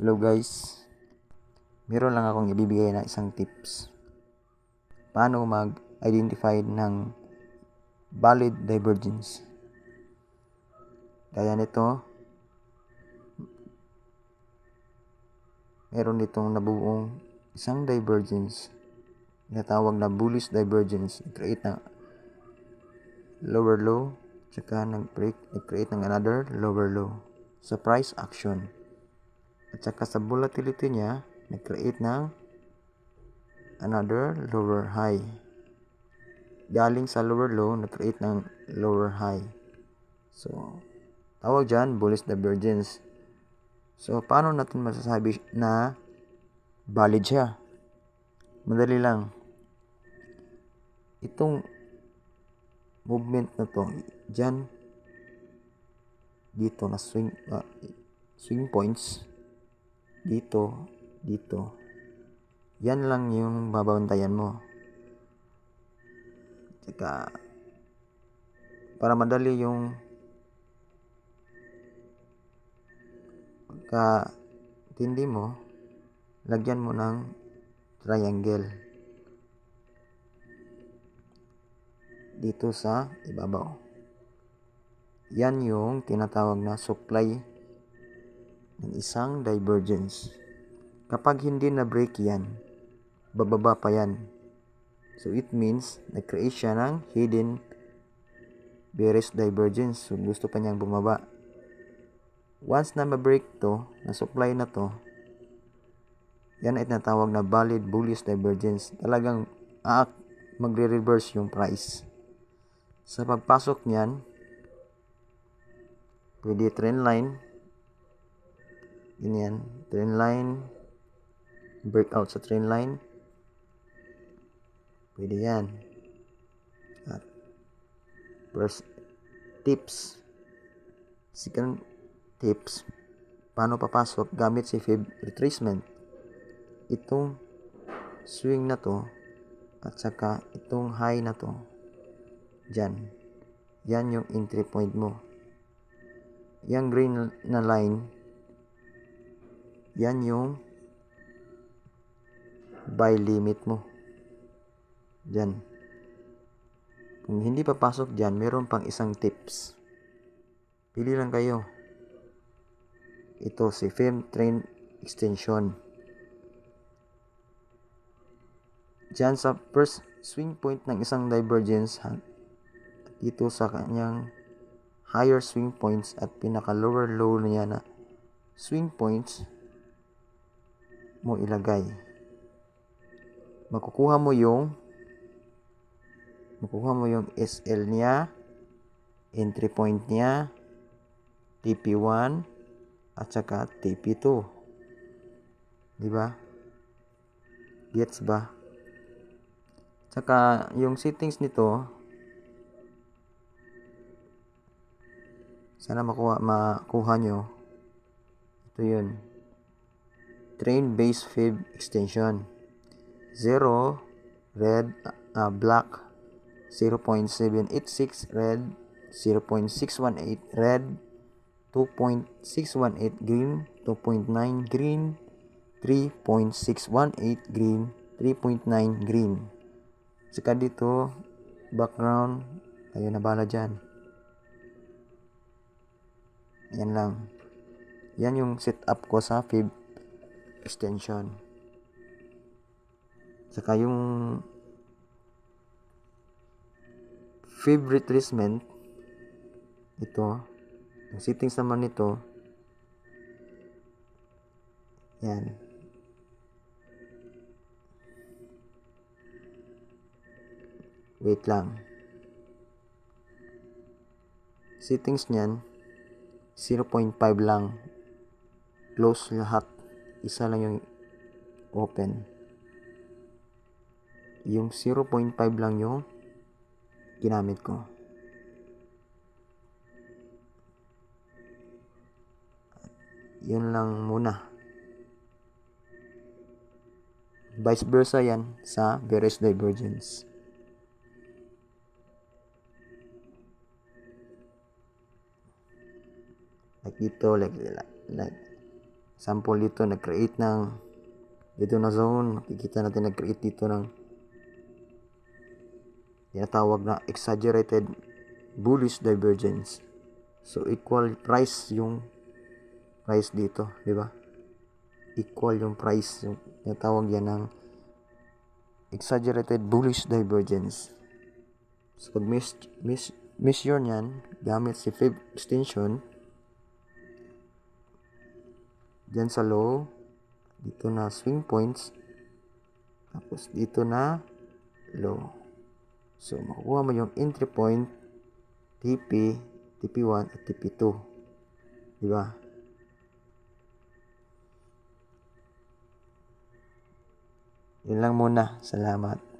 Hello guys, meron lang akong ibibigay na isang tips. Paano mag-identify ng valid divergence. Gaya nito, meron ditong nabuong isang divergence na tawag na bullish divergence. Nag-create ng lower low, tsaka nag-create ng another lower low sa price action. At saka sa volatility niya, nag-create ng another lower high. Galing sa lower low, nag-create ng lower high. So, tawag dyan, bullish divergence. So, paano natin masasabi na valid siya? Madali lang. Itong movement na to, dyan, dito na swing points, dito, yan lang yung babantayan mo. Tsaka para madali yung pagka-tindi mo, lagyan mo ng triangle dito sa ibabaw. Yan yung tinatawag na supply ng isang divergence. Kapag hindi na break yan, bababa pa yan. So it means nag-create siya ng hidden bearish divergence. So gusto pa niyang bumaba. Once na ma-break to, na supply na to, yan ay tinatawag na valid bullish divergence. Talagang magre-reverse yung price. Sa pagpasok niyan, pwede trend line, ganyan, trend line, breakout sa trend line, pwede yan. At first tips, second tips, paano papasok gamit si fib retracement. Itong swing na to at saka itong high na to, dyan, yan yung entry point mo. Yang green na line, yan yung buy limit mo. Dyan. Kung hindi papasok dyan, meron pang isang tips. Pili lang kayo. Ito si Fib Trend Extension. Dyan sa first swing point ng isang divergence, dito sa kanyang higher swing points at pinaka lower low niya na swing points mo ilagay. Makukuha mo yung SL niya, entry point niya, TP1 at saka TP2. Di ba? Gets ba? Saka yung settings nito, sana makuha nyo. Ito yun. Train base fib extension. 0 red, black 0.786 red, 0.618 red, 2.618 green, 2.9 green, 3.618 green, 3.9 green. Saka dito background, kayo na bala dyan. Yan lang. Yan yung setup ko sa fib extension. Saka yung fib retracement, ito, yung settings naman nito, yan. Wait lang. Settings niyan, 0.5 lang. Close lahat. Isa lang yung open. Yung 0.5 lang yung ginamit ko. Yun lang muna. Vice versa yan sa bearish divergence. Like dito, like Sample dito, nag-create dito na zone. Makikita natin nag-create dito ng tinatawag na exaggerated bullish divergence. So, equal price yung price dito, di ba? Equal yung price. Yung tinatawag yan ng exaggerated bullish divergence. So, pag measure nyan, gamit si Fib extension, dyan sa low, dito na swing points, tapos dito na low. So, makukuha mo yung entry point, TP, TP1 at TP2. Diba? Yun lang muna. Salamat.